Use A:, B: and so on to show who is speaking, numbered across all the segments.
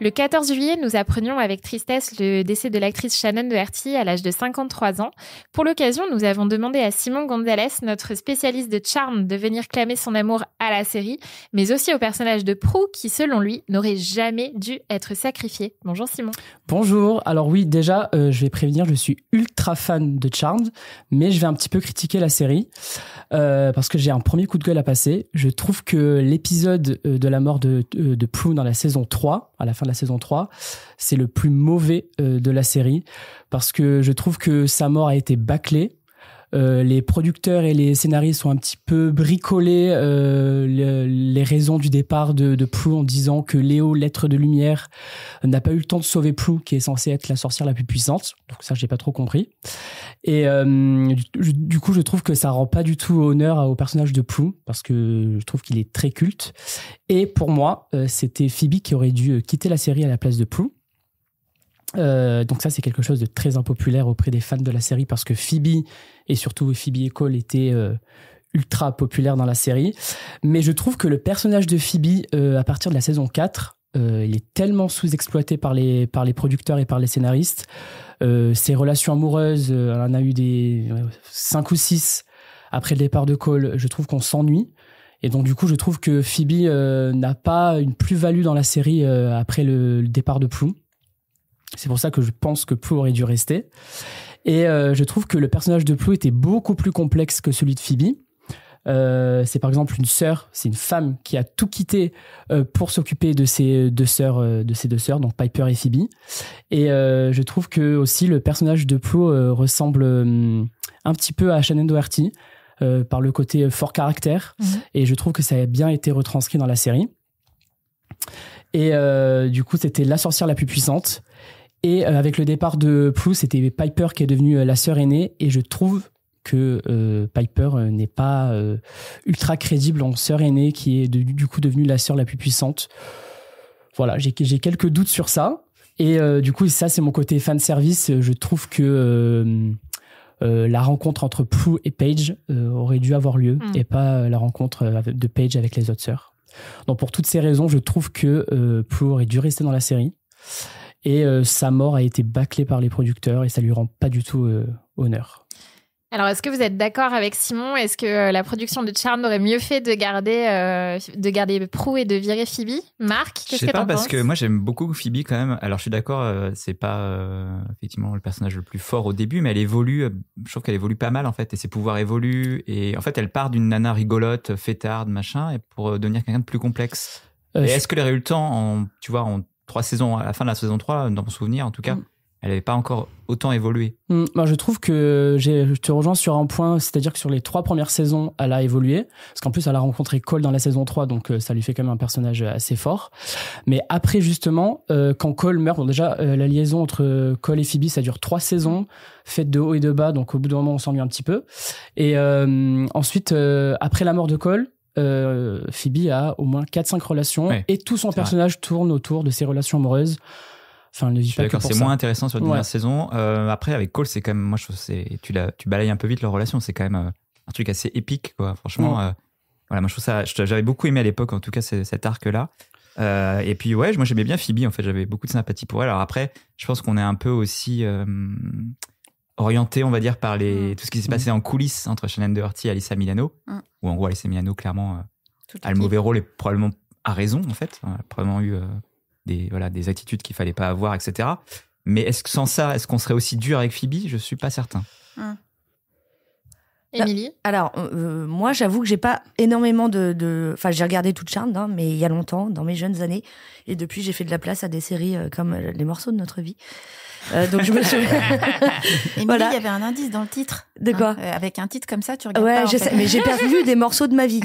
A: Le 14 juillet, nous apprenions avec tristesse le décès de l'actrice Shannon Doherty à l'âge de 53 ans. Pour l'occasion, nous avons demandé à Simon Gonzalez, notre spécialiste de charme, de venir clamer son amour à la série, mais aussi au personnage de Prue qui, selon lui, n'aurait jamais dû être sacrifié. Bonjour Simon.
B: Bonjour. Alors oui, déjà, je vais prévenir, je suis ultra fan de Charmed, mais je vais un petit peu critiquer la série parce que j'ai un premier coup de gueule à passer. Je trouve que l'épisode de la mort de Prue dans la saison 3, à la fin de la saison 3, c'est le plus mauvais de la série parce que je trouve que sa mort a été bâclée. Les producteurs et les scénaristes ont un petit peu bricolé les raisons du départ de Prue en disant que Léo, l'être de lumière, n'a pas eu le temps de sauver Prue, qui est censée être la sorcière la plus puissante. Donc ça, j'ai pas trop compris. Et du coup, je trouve que ça rend pas du tout honneur au personnage de Prue, parce que je trouve qu'il est très culte. Et pour moi, c'était Phoebe qui aurait dû quitter la série à la place de Prue. Donc ça, c'est quelque chose de très impopulaire auprès des fans de la série parce que Phoebe, et surtout Phoebe et Cole, étaient ultra populaires dans la série. Mais je trouve que le personnage de Phoebe, à partir de la saison 4, il est tellement sous-exploité par les producteurs et par les scénaristes. Ses relations amoureuses, on en a eu des 5 ou 6 après le départ de Cole. Je trouve qu'on s'ennuie. Et donc du coup, je trouve que Phoebe n'a pas une plus-value dans la série après le départ de Prue. C'est pour ça que je pense que Prue aurait dû rester. Et je trouve que le personnage de Prue était beaucoup plus complexe que celui de Phoebe. C'est par exemple une sœur, c'est une femme qui a tout quitté pour s'occuper de ses deux sœurs, donc Piper et Phoebe. Et je trouve que aussi le personnage de Prue ressemble un petit peu à Shannon Doherty par le côté fort caractère. Et je trouve que ça a bien été retranscrit dans la série. Et du coup, c'était la sorcière la plus puissante. Et avec le départ de Prue, c'était Piper qui est devenue la sœur aînée. Et je trouve que Piper n'est pas ultra crédible en sœur aînée qui est du coup devenue la sœur la plus puissante. Voilà, j'ai quelques doutes sur ça. Et du coup, ça, c'est mon côté fan service. Je trouve que la rencontre entre Prue et Paige aurait dû avoir lieu et pas la rencontre de Paige avec les autres sœurs. Donc pour toutes ces raisons, je trouve que Prue aurait dû rester dans la série. Et sa mort a été bâclée par les producteurs et ça lui rend pas du tout honneur.
A: Alors, est-ce que vous êtes d'accord avec Simon ? Est-ce que la production de Charmed aurait mieux fait de garder Prue et de virer Phoebe ? Marc, qu'est-ce que t'en penses ?
C: Parce que moi j'aime beaucoup Phoebe quand même. Alors je suis d'accord, c'est pas effectivement le personnage le plus fort au début, mais elle évolue. Je trouve qu'elle évolue pas mal en fait, et ses pouvoirs évoluent. Et en fait, elle part d'une nana rigolote, fêtarde, machin, et pour devenir quelqu'un de plus complexe. Et est-ce que elle aurait eu le temps, en 3 saisons, à la fin de la saison 3, dans mon souvenir en tout cas, elle n'avait pas encore autant évolué.
B: Moi, je trouve que je te rejoins sur un point, c'est-à-dire que sur les 3 premières saisons, elle a évolué. Parce qu'en plus, elle a rencontré Cole dans la saison 3, donc ça lui fait quand même un personnage assez fort. Mais après, justement, quand Cole meurt, bon, déjà, la liaison entre Cole et Phoebe, ça dure 3 saisons, faite de haut et de bas, donc au bout d'un moment, on s'ennuie un petit peu. Et ensuite, après la mort de Cole, Phoebe a au moins 4-5 relations, et tout son personnage tourne autour de ses relations amoureuses. Enfin, ne dis pas que pour
C: c'est
B: ça.
C: moins intéressant sur la dernière saison. Après, avec Cole, c'est quand même, moi, je trouve que tu balayes un peu vite leur relation. C'est quand même un truc assez épique, quoi. Franchement, voilà, moi, je trouve ça, j'avais beaucoup aimé à l'époque, en tout cas, cet arc-là. Et puis, ouais, moi, j'aimais bien Phoebe, en fait. J'avais beaucoup de sympathie pour elle. Alors après, je pense qu'on est un peu aussi orienté, on va dire, par tout ce qui s'est passé en coulisses entre Shannon Doherty et Alyssa Milano. Où, en gros, Alyssa Milano, clairement, a le mauvais rôle et probablement a raison, en fait. Elle a probablement eu des attitudes qu'il fallait pas avoir, etc. Mais est-ce que sans ça, est-ce qu'on serait aussi dur avec Phoebe ? Je suis pas certain.
A: Émilie ?
D: Alors, moi, j'avoue que j'ai pas énormément Enfin, j'ai regardé toute Charmed, mais il y a longtemps, dans mes jeunes années. Et depuis, j'ai fait de la place à des séries comme Les morceaux de notre vie. Donc, je me suis...
E: Émilie,
D: Voilà.
E: il y avait un indice dans le titre.
D: De quoi ?
E: Avec un titre comme ça, tu regardes
D: Ouais,
E: pas,
D: je sais, mais j'ai perdu des morceaux de ma vie.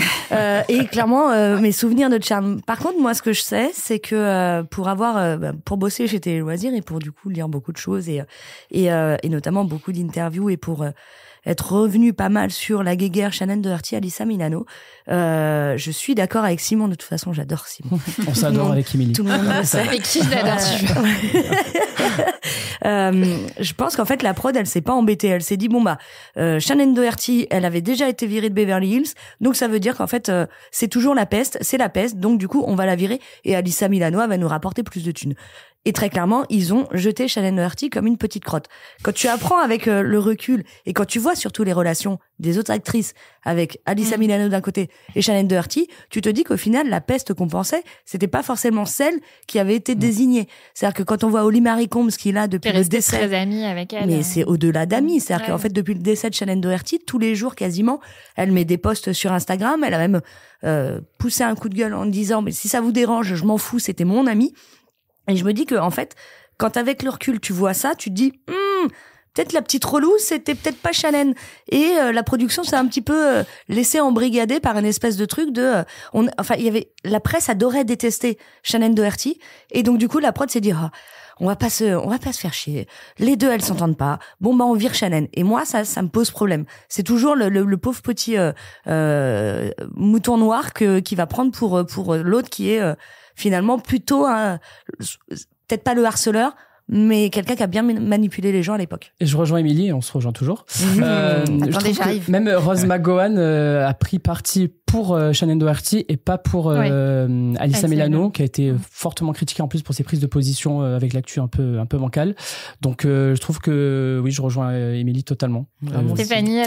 D: Et clairement, mes souvenirs de Charmed. Par contre, moi, ce que je sais, c'est que pour bosser chez Télé Loisirs et pour du coup lire beaucoup de choses et notamment beaucoup d'interviews et pour être revenu pas mal sur la guéguerre Shannon Doherty, Alyssa Milano. Je suis d'accord avec Simon. De toute façon, j'adore Simon.
B: On s'adore avec Émilie.
D: Tout le monde le sait.
A: Avec qui je l'adore.
D: Je pense qu'en fait, la prod, elle s'est pas embêtée. Elle s'est dit, Shannon Doherty, elle avait déjà été virée de Beverly Hills. Donc, ça veut dire qu'en fait, c'est toujours la peste. C'est la peste. Donc, du coup, on va la virer. Et Alyssa Milano, elle va nous rapporter plus de thunes. Et très clairement, ils ont jeté Shannon Doherty comme une petite crotte. Quand tu apprends avec le recul et quand tu vois surtout les relations des autres actrices avec Alyssa Milano d'un côté et Shannon Doherty, tu te dis qu'au final, la peste qu'on pensait, c'était pas forcément celle qui avait été désignée. C'est-à-dire que quand on voit Holly Marie Combs qui est là depuis le décès,
A: très amie avec elle.
D: mais c'est au-delà d'amis. C'est-à-dire qu'en fait, depuis le décès de Shannon Doherty, tous les jours quasiment, elle met des posts sur Instagram. Elle a même poussé un coup de gueule en disant, mais si ça vous dérange, je m'en fous, c'était mon ami. Et je me dis que, en fait, quand avec le recul, tu vois ça, tu te dis, peut-être la petite relou, c'était peut-être pas Shannon. Et la production s'est un petit peu laissée embrigader par une espèce de truc de, il y avait, la presse adorait détester Shannon Doherty. Et donc, du coup, la prod s'est dit, on va pas se faire chier. Les deux, elles s'entendent pas. Bon, on vire Shannon. Et moi, ça me pose problème. C'est toujours le pauvre petit mouton noir qui va prendre pour l'autre qui est finalement plutôt peut-être pas le harceleur, mais quelqu'un qui a bien manipulé les gens à l'époque.
B: Et je rejoins Émilie, et on se rejoint toujours. Je trouve
E: j'arrive.
B: que même Rose McGowan a pris parti pour Shannon Doherty et pas pour Alyssa Milano, qui a été fortement critiquée en plus pour ses prises de position avec l'actu un peu bancale. Donc je trouve que oui, je rejoins Émilie totalement.
A: Stéphanie,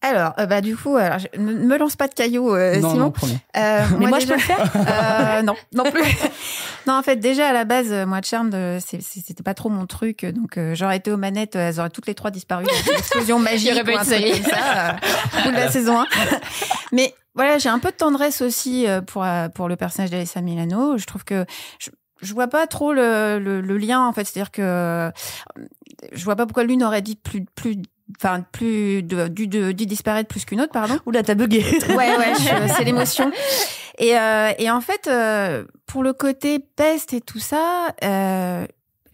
A: alors
E: du coup, ne me lance pas de cailloux,
B: non,
E: Simon.
B: Non, promis.
D: Mais moi, je peux le faire
E: non plus. Non, en fait, déjà, à la base, moi, Charmed, c'était pas trop mon truc. Donc, j'aurais été aux manettes, elles auraient toutes les trois disparu. Une explosion magique ou un truc comme ça. Ou de la saison 1. Mais voilà, j'ai un peu de tendresse aussi pour le personnage d'Alyssa Milano. Je trouve que... Je vois pas trop le lien, en fait. C'est-à-dire que je vois pas pourquoi l'une aurait dit dû disparaître plus qu'une autre, pardon.
D: Oula, t'as bugué.
E: Ouais, c'est l'émotion. Et en fait, pour le côté peste et tout ça,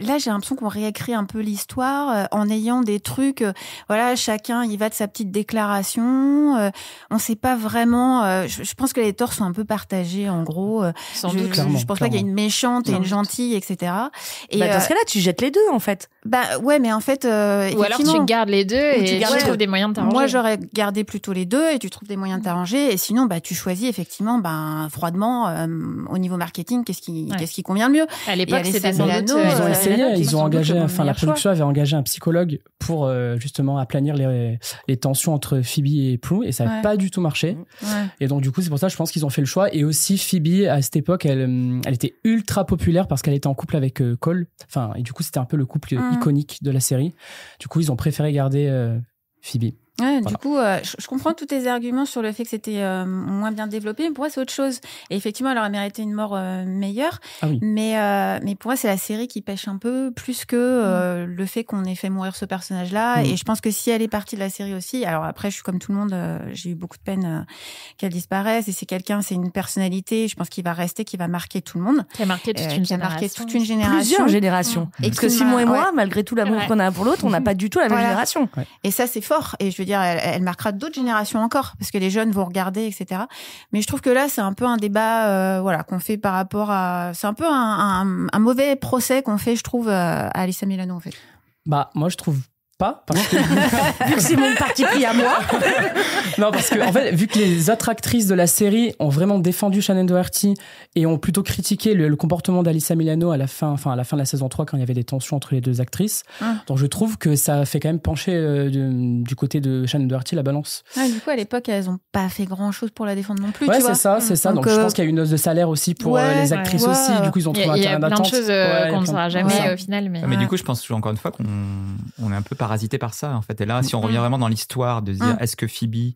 E: là, j'ai l'impression qu'on réécrit un peu l'histoire en ayant des trucs, voilà, chacun y va de sa petite déclaration. On sait pas vraiment. Je pense que les torts sont un peu partagés, en gros.
A: Sans doute,
E: je pense pas qu'il y a une méchante et une gentille, etc. Et
D: dans ce cas-là, tu jettes les deux, en fait.
E: Ouais, mais en fait,
A: ou alors tu gardes les deux et tu trouves des moyens de t'arranger.
E: Moi, j'aurais gardé plutôt les deux et tu trouves des moyens de t'arranger. Et sinon, tu choisis effectivement, froidement, au niveau marketing, qu'est-ce qui convient le mieux.
A: À l'époque, c'était sans doute.
B: Ils ont engagé, la production avait engagé un psychologue pour justement aplanir les tensions entre Phoebe et Prue, et ça n'a pas du tout marché. Ouais. Et donc du coup, c'est pour ça, je pense qu'ils ont fait le choix. Et aussi Phoebe, à cette époque, elle était ultra populaire parce qu'elle était en couple avec Cole. Enfin, et du coup, c'était un peu le couple iconique de la série. Du coup, ils ont préféré garder Phoebe.
E: Ouais, voilà. Du coup, je comprends tous tes arguments sur le fait que c'était moins bien développé. Mais pour moi, c'est autre chose. Et effectivement, elle aurait mérité une mort meilleure.
B: Ah oui.
E: Mais pour moi, c'est la série qui pêche un peu plus que le fait qu'on ait fait mourir ce personnage-là. Et je pense que si elle est partie de la série aussi, alors après, je suis comme tout le monde, j'ai eu beaucoup de peine qu'elle disparaisse. Et c'est une personnalité, je pense qu'il va rester, qui va marquer tout le monde.
A: Qui a marqué toute une génération.
D: Plusieurs générations. Et parce que Simon et moi, malgré tout l'amour qu'on a pour l'autre, on n'a pas du tout la même génération.
E: Ouais. Et ça, c'est fort. Et je veux dire, elle marquera d'autres générations encore, parce que les jeunes vont regarder, etc. Mais je trouve que là, c'est un peu un débat, qu'on fait par rapport à, c'est un peu un mauvais procès qu'on fait, je trouve, à Alyssa Milano, en fait.
B: Moi, je trouve pas, parce que
D: vu que c'est mon parti pris à moi.
B: Non, parce que en fait, vu que les autres actrices de la série ont vraiment défendu Shannon Doherty et ont plutôt critiqué le comportement d'Alyssa Milano à la fin de la saison 3, quand il y avait des tensions entre les deux actrices. Donc je trouve que ça fait quand même pencher du côté de Shannon Doherty la balance.
E: Du coup, à l'époque, elles ont pas fait grand chose pour la défendre non plus.
B: Ouais,
E: tu vois.
B: C'est ça. Donc je pense qu'il y a une hausse de salaire aussi pour les actrices aussi. Du coup, ils ont trouvé un terrain d'attente.
A: Il y a plein de choses qu'on ne saura jamais au final.
C: Mais du coup, je pense toujours encore une fois qu'on est un peu parasité par ça, en fait. Et là, si on revient vraiment dans l'histoire de se dire est-ce que Phoebe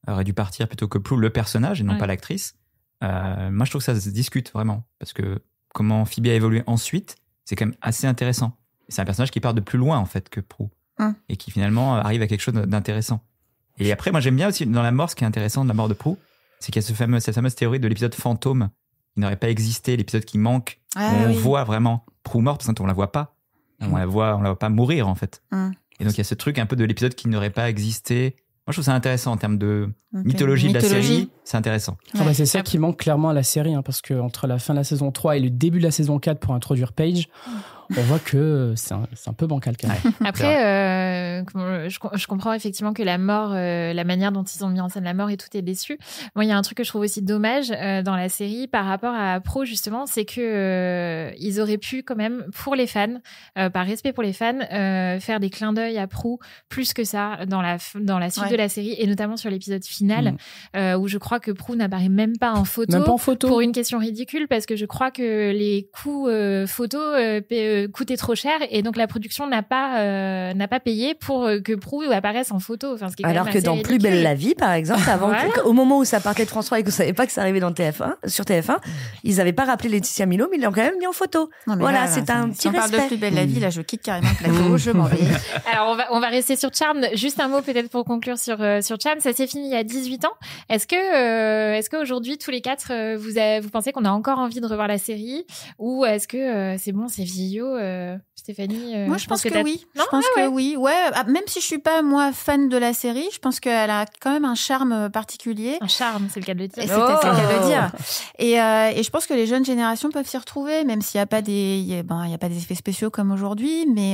C: aurait dû partir plutôt que Prue, le personnage, et non pas l'actrice, moi je trouve que ça se discute vraiment, parce que comment Phoebe a évolué ensuite, c'est quand même assez intéressant. Et c'est un personnage qui part de plus loin en fait que Prue, et qui finalement arrive à quelque chose d'intéressant. Et après, moi j'aime bien aussi dans la mort, ce qui est intéressant de la mort de Prue, c'est qu'il y a cette fameuse théorie de l'épisode fantôme qui n'aurait pas existé, l'épisode qui manque, où on voit vraiment Prue morte, parce qu'on la voit pas, on la voit pas mourir en fait. Et donc il y a ce truc un peu de l'épisode qui n'aurait pas existé. Moi, je trouve ça intéressant en termes de mythologie de la série. C'est intéressant.
B: Ouais. C'est ça qui manque clairement à la série, hein, parce qu'entre la fin de la saison 3 et le début de la saison 4 pour introduire Paige, on voit que c'est un peu bancal quand même.
A: Ouais. Après, je comprends effectivement que la mort, la manière dont ils ont mis en scène la mort et tout est déçu. Moi, il y a un truc que je trouve aussi dommage dans la série par rapport à Pro, justement, c'est que ils auraient pu quand même, pour les fans, par respect pour les fans, faire des clins d'œil à Pro plus que ça dans la suite de la série, et notamment sur l'épisode final, où je crois que Pro n'apparaît même pas en photo.
B: Même pas en photo.
A: Pour une question ridicule, parce que je crois que les coûts photos coûtait trop cher, et donc la production n'a pas payé pour que Prou apparaisse en photo. Enfin, ce qui est
D: alors que dans
A: ridicule.
D: Plus belle la vie, par exemple, avant au moment où ça partait de France 3 et qu'on savait pas que ça arrivait dans sur TF1, ils avaient pas rappelé Laetitia Milo, mais ils l'ont quand même mis en photo.
E: Non, mais
D: voilà,
E: là,
D: c'est un petit
E: respect. Si on parle de Plus belle la vie, là, je quitte carrément le plateau, je m'en vais.
A: Alors, on va rester sur Charmed. Juste un mot peut-être pour conclure sur Charmed. Ça s'est fini il y a 18 ans. Est-ce qu'aujourd'hui, tous les quatre, vous pensez qu'on a encore envie de revoir la série, ou est-ce que c'est bon, c'est vieillot, Stéphanie?
E: Moi, je pense que oui. Je pense que oui. Ouais, même si je suis pas, moi, fan de la série, je pense qu'elle a quand même un charme particulier.
A: Un charme, c'est le cas de le dire.
E: C'est le cas de le dire. Et je pense que les jeunes générations peuvent s'y retrouver, même s'il n'y a pas il y a pas des effets spéciaux comme aujourd'hui, mais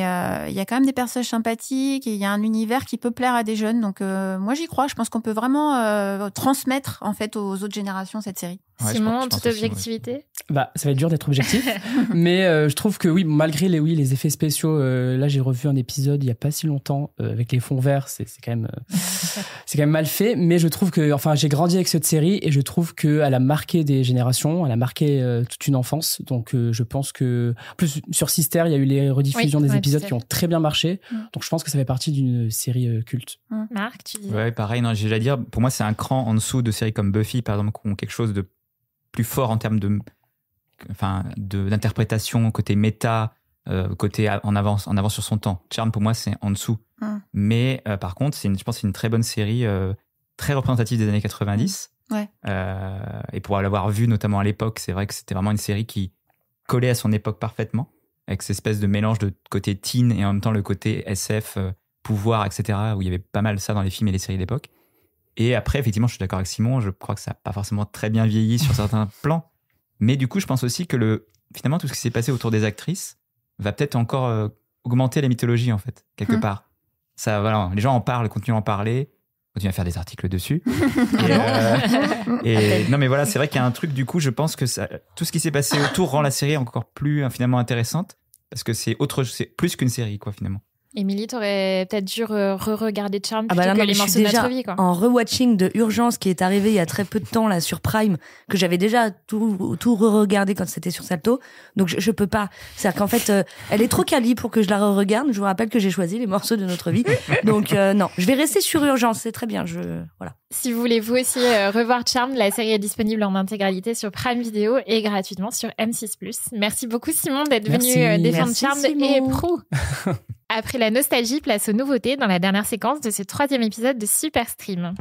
E: il y a quand même des personnages sympathiques et il y a un univers qui peut plaire à des jeunes. Donc, moi, j'y crois. Je pense qu'on peut vraiment transmettre, en fait, aux autres générations cette série.
C: Ouais,
A: Simon,
C: je pense
A: toute objectivité.
B: Bah, ça va être dur d'être objectif, mais je trouve que oui, malgré les effets spéciaux, là j'ai revu un épisode il y a pas si longtemps avec les fonds verts, c'est quand même mal fait, mais je trouve que, enfin, j'ai grandi avec cette série et je trouve que elle a marqué des générations, elle a marqué toute une enfance, donc je pense que en plus sur Sister il y a eu les rediffusions des épisodes qui ont très bien marché, donc je pense que ça fait partie d'une série culte.
A: Marc, tu dis?
C: Ouais, pareil, non, j'ai à dire, pour moi c'est un cran en dessous de séries comme Buffy par exemple, qui ont quelque chose de plus fort en termes d'interprétation, côté méta, côté en avance sur son temps. Charmed, pour moi, c'est en dessous. Mais par contre, je pense que c'est une très bonne série, très représentative des années 90.
E: Ouais.
C: Et pour l'avoir vu notamment à l'époque, c'est vrai que c'était vraiment une série qui collait à son époque parfaitement, avec cette espèce de mélange de côté teen et en même temps le côté SF, pouvoir, etc., où il y avait pas mal ça dans les films et les séries d'époque. Et après, effectivement, je suis d'accord avec Simon, je crois que ça n'a pas forcément très bien vieilli sur certains plans. Mais du coup, je pense aussi que finalement, tout ce qui s'est passé autour des actrices va peut-être encore augmenter la mythologie, en fait, quelque part. Ça, voilà, les gens en parlent, continuent à en parler, continuent à faire des articles dessus. Non, mais voilà, c'est vrai qu'il y a un truc, du coup, je pense que tout ce qui s'est passé autour rend la série encore plus, finalement, intéressante, parce que c'est plus qu'une série, quoi, finalement.
A: Émilie, t'aurais peut-être dû re-regarder Charmed plutôt
D: non,
A: que les morceaux de notre vie, quoi.
D: En rewatching de Urgence qui est arrivé il y a très peu de temps là sur Prime, que j'avais déjà tout re-regardé quand c'était sur Salto, donc je peux pas. C'est-à-dire qu'en fait, elle est trop quali pour que je la re-regarde. Je vous rappelle que j'ai choisi les morceaux de notre vie, donc non, je vais rester sur Urgence, c'est très bien. Voilà.
A: Si vous voulez vous aussi revoir Charmed, la série est disponible en intégralité sur Prime Video et gratuitement sur M6+. Merci beaucoup Simon d'être venu défendre Charmed et Prou. Après la nostalgie, place aux nouveautés dans la dernière séquence de ce 3e épisode de Super Stream.